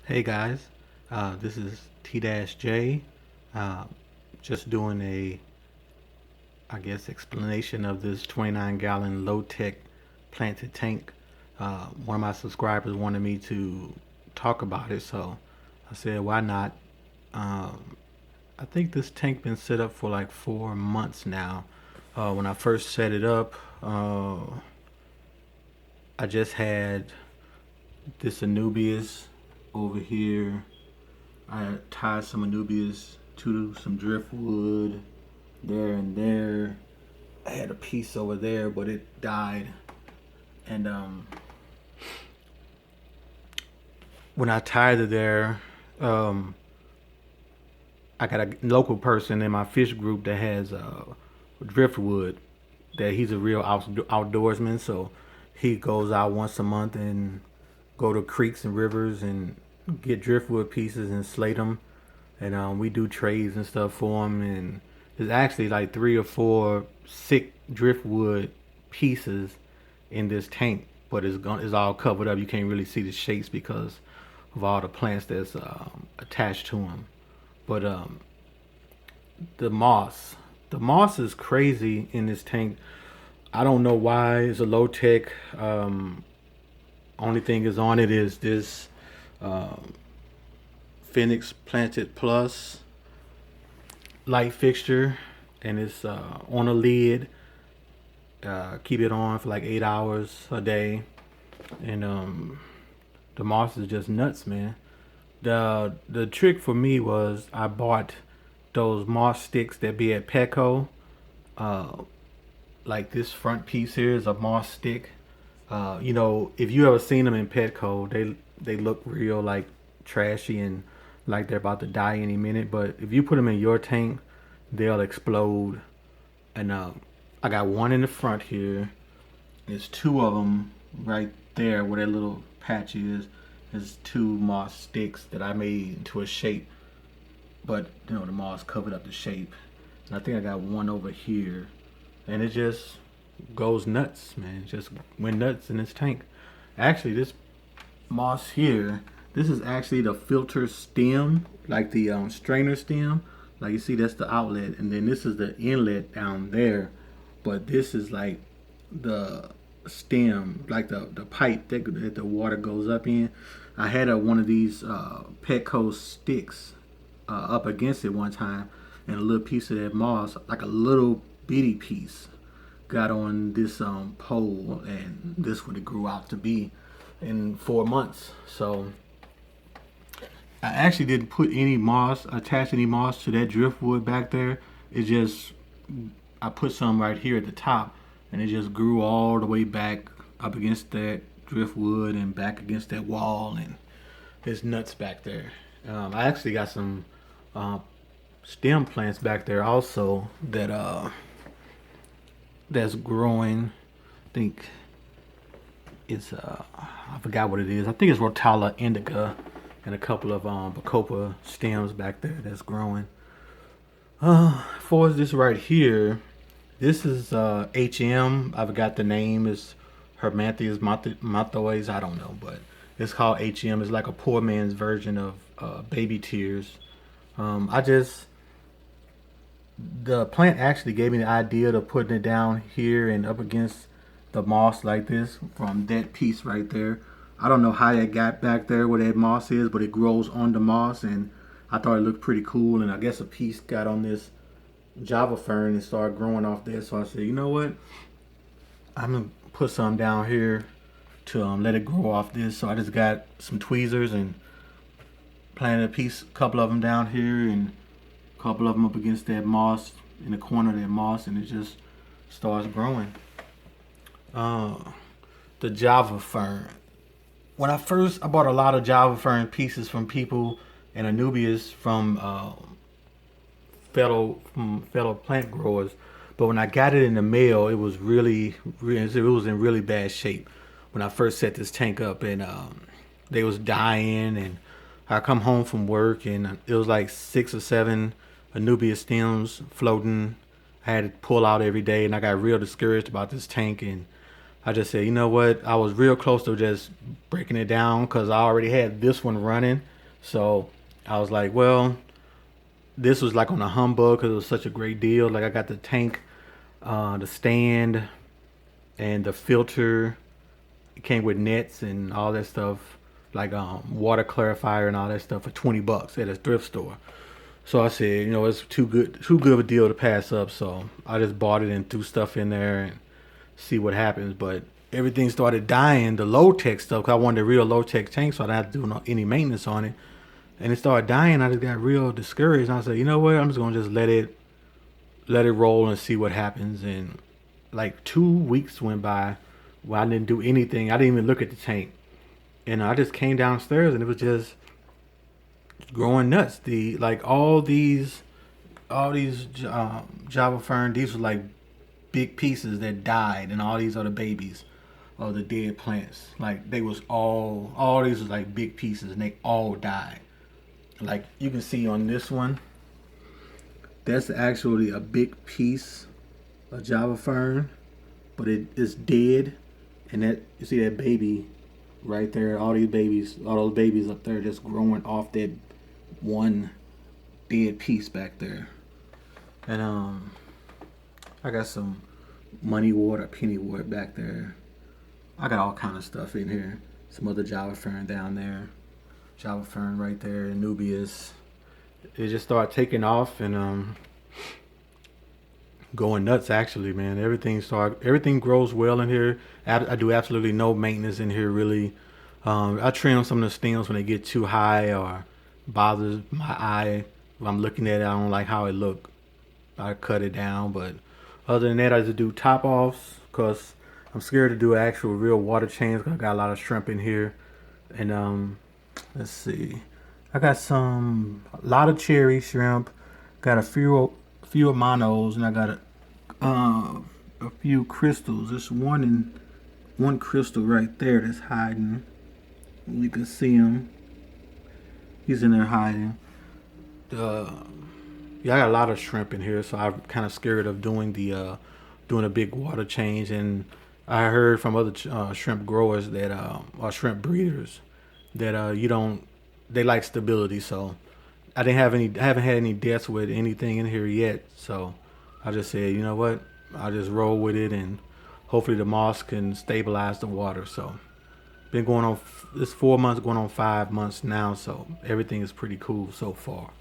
Hey guys, this is T-J. Uh, just doing a, I guess, explanation of this 29-gallon low-tech planted tank. One of my subscribers wanted me to talk about it, so I said, why not? Um, I think this tank been set up for like 4 months now. When I first set it up, I just had this Anubias over here. I tied some Anubias to some driftwood there and there. I had a piece over there, but it died. And when I tied it there, um, I got a local person in my fish group that has driftwood. That he's a real outdoorsman, so he goes out once a month and go to creeks and rivers and get driftwood pieces and slate them. And we do trades and stuff for him. And there's actually like 3 or 4 sick driftwood pieces in this tank, but it's all covered up. You can't really see the shapes because of all the plants that's attached to them. But the moss, the moss is crazy in this tank. I don't know why it's a low tech. Only thing is on it is this um, Phoenix Planted Plus light fixture, and it's on a lid. Keep it on for like 8 hours a day, and the moss is just nuts, man. The trick for me was I bought those moss sticks that be at Petco. Uh, like this front piece here is a moss stick. If you ever seen them in Petco, they look real like trashy and like they're about to die any minute. But if you put them in your tank, they'll explode. And I got one in the front here. There's 2 of them right there where that little patch is. There's 2 moss sticks that I made into a shape, but the moss covered up the shape. And I think I got one over here, and it just goes nuts, man. It just went nuts in this tank. Actually, this moss here, this is actually the filter stem, like the strainer stem. Like you see, that's the outlet, and then this is the inlet down there. But this is like the stem, like the pipe that the water goes up in. I had one of these Petco sticks up against it one time, and a little piece of that moss, like a little bitty piece, got on this pole, and this what it grew out to be in 4 months. So I actually didn't put any moss, attach any moss to that driftwood back there. It just I put some right here at the top, and it just grew all the way back up against that driftwood and back against that wall, and it's nuts back there. I actually got some uh, stem plants back there also that's growing. I think it's I forgot what it is. I think it's Rotala indica and a couple of Bacopa stems back there that's growing. As far as this right here, this is HM. I forgot the name. Is Hermanthias mathoides. I don't know, but it's called HM. It's like a poor man's version of baby tears. I just the plant actually gave me the idea of putting it down here and up against the moss like this from that piece right there. I don't know how it got back there where that moss is, but it grows on the moss, and I thought it looked pretty cool. And I guess a piece got on this Java fern and started growing off there. So I said, you know what? I'm gonna put some down here to let it grow off this. So I just got some tweezers and planted a piece, a couple of them down here, and a couple of them up against that moss in the corner of that moss, and it just starts growing. Uh, the Java fern. When I bought a lot of Java fern pieces from people and Anubias from fellow plant growers. But when I got it in the mail, it was it was in really bad shape. When I first set this tank up, and they was dying, and I come home from work, and it was like 6 or 7 Anubia stems floating. I had to pull out every day, and I got real discouraged about this tank, and I just said, you know what? I was real close to just breaking it down because I already had this one running, So I was like, well, this was like on a humbug because it was such a great deal. Like I got the tank, the stand, and the filter. It came with nets and all that stuff, like water clarifier and all that stuff for $20 at a thrift store. So I said, it's too good of a deal to pass up. So I just bought it and threw stuff in there and see what happens. But everything started dying, the low tech stuff, because I wanted a real low tech tank, so I didn't have to do any maintenance on it. And it started dying. I just got real discouraged. And I said, you know what? I'm just gonna just let it roll and see what happens. And like 2 weeks went by where I didn't do anything. I didn't even look at the tank. And I just came downstairs and it was just growing nuts. The like all these Java fern. These were like big pieces that died, and all these other babies of the dead plants. Like they was all these was like big pieces, and they all died. Like you can see on this one, that's actually a big piece of Java fern, but it is dead. And that you see that baby right there, all those babies up there just growing off that one dead piece back there. And I got some money wart, penny wart back there. I got all kind of stuff in here. Some other Java fern down there. Java fern right there, Nubius. It just started taking off and going nuts actually, man. Everything grows well in here. I do absolutely no maintenance in here really. I trim some of the stems when they get too high or bothers my eye. If I'm looking at it, I don't like how it look. I cut it down, but other than that, I just do top offs because I'm scared to do actual real water change. 'Cause I got a lot of shrimp in here, and let's see, I got a lot of cherry shrimp. Got a few monos, and I got a few crystals. There's one crystal right there that's hiding. You can see him. He's in there hiding. Yeah, I got a lot of shrimp in here, so I'm kind of scared of doing a big water change. And I heard from other shrimp growers that or shrimp breeders that you don't they like stability. So I haven't had any deaths with anything in here yet. So I just said, you know what, I'll just roll with it, and hopefully the moss can stabilize the water. So been going on this 4 months, going on 5 months now. So everything is pretty cool so far.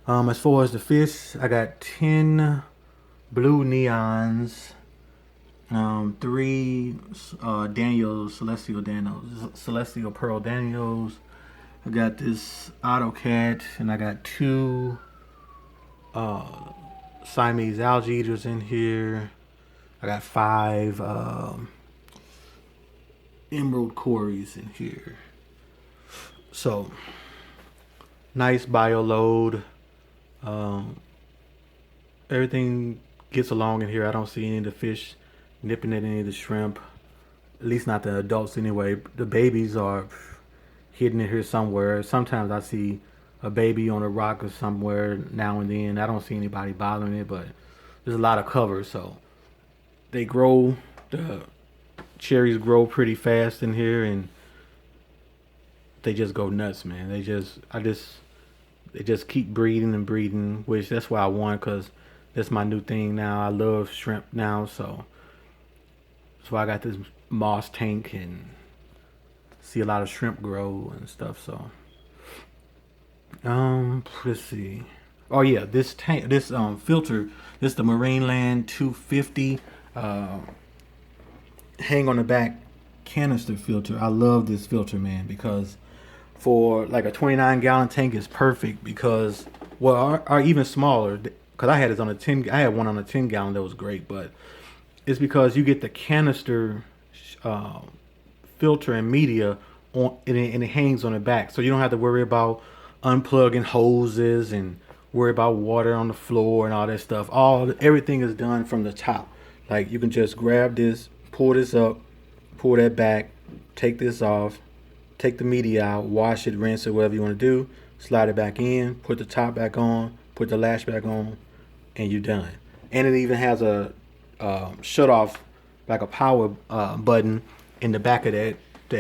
As far as the fish, I got 10 blue neons, three celestial pearl Daniels. I got this AutoCat, and I got two Siamese algae eaters in here. I got five emerald cories in here. So nice bio load. Everything gets along in here. I don't see any of the fish nipping at any of the shrimp. At least not the adults anyway. The babies are hidden in here somewhere. Sometimes I see a baby on a rock or somewhere now and then. I don't see anybody bothering it, but there's a lot of cover, so they grow. The cherries grow pretty fast in here, and they just go nuts, man. They just keep breeding and breeding, which that's why I want, because that's my new thing now. I love shrimp now, so I got this moss tank and see a lot of shrimp grow and stuff. So let's see. Oh yeah, this tank, this filter, this the Marineland 250 hang on the back canister filter. I love this filter, man, because for like a 29-gallon tank is perfect, because or even smaller, because I had this on a 10. I had one on a 10-gallon that was great, but it's because you get the canister filter and media on, and it hangs on the back, so you don't have to worry about unplugging hoses and worry about water on the floor and all that stuff. Everything is done from the top. Like you can just grab this, pull this up, pull that back, take this off, take the media out, wash it, rinse it, whatever you want to do, slide it back in, put the top back on, put the lash back on, and you're done. And it even has a shut off, like a power button in the back of that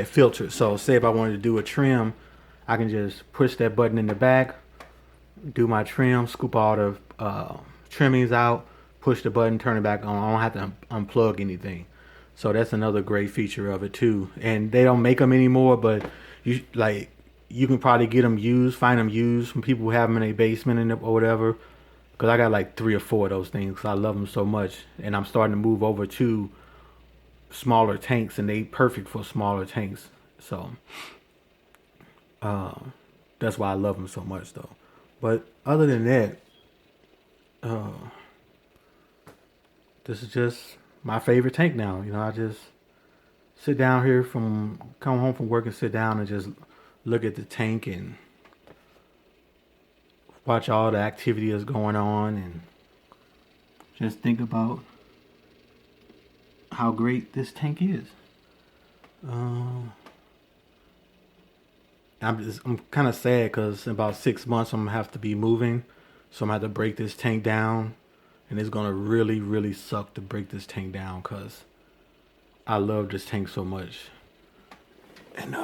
filter. So say if I wanted to do a trim, I can just push that button in the back, do my trim, scoop all the trimmings out, push the button, turn it back on. I don't have to unplug anything. So that's another great feature of it too. And they don't make them anymore, but you can probably get them used, find them used from people who have them in their basement and or whatever. Cause I got like 3 or 4 of those things. Cause I love them so much, and I'm starting to move over to smaller tanks, and they perfect for smaller tanks. So uh, that's why I love them so much, though. But other than that, uh, this is just my favorite tank now. You know, I just sit down here from come home from work and sit down and just look at the tank and watch all the activity that's going on and just think about how great this tank is. Uh, I'm kind of sad because in about 6 months I'm gonna have to be moving, so I'm gonna have to break this tank down, and it's gonna really suck to break this tank down because I love this tank so much, and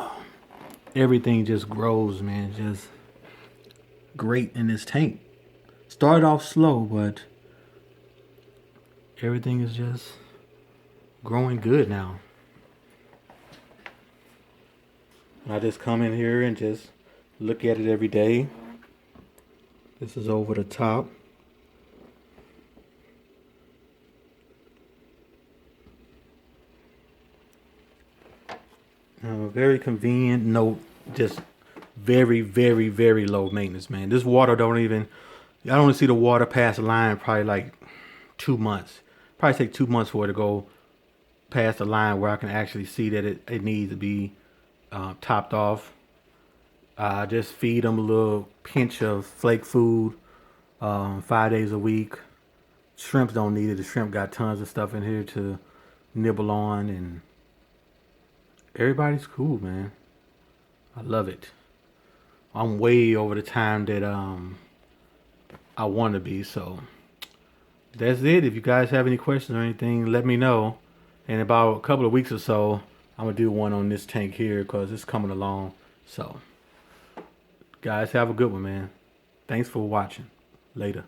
everything just grows, man. Just great in this tank. Started off slow, but everything is just growing good now. I just come in here and just look at it every day. This is over the top. Very convenient. No, just very low maintenance, man. This water don't even. I don't see the water pass the line probably like 2 months. Probably take 2 months for it to go past the line where I can actually see that it needs to be topped off. Just feed them a little pinch of flake food 5 days a week. Shrimps don't need it. The shrimp got tons of stuff in here to nibble on, and everybody's cool, man. I love it. I'm way over the time that I want to be. So that's it. If you guys have any questions or anything, let me know. In about a couple of weeks or so, I'm gonna do one on this tank here because it's coming along. So, guys, have a good one, man. Thanks for watching. Later.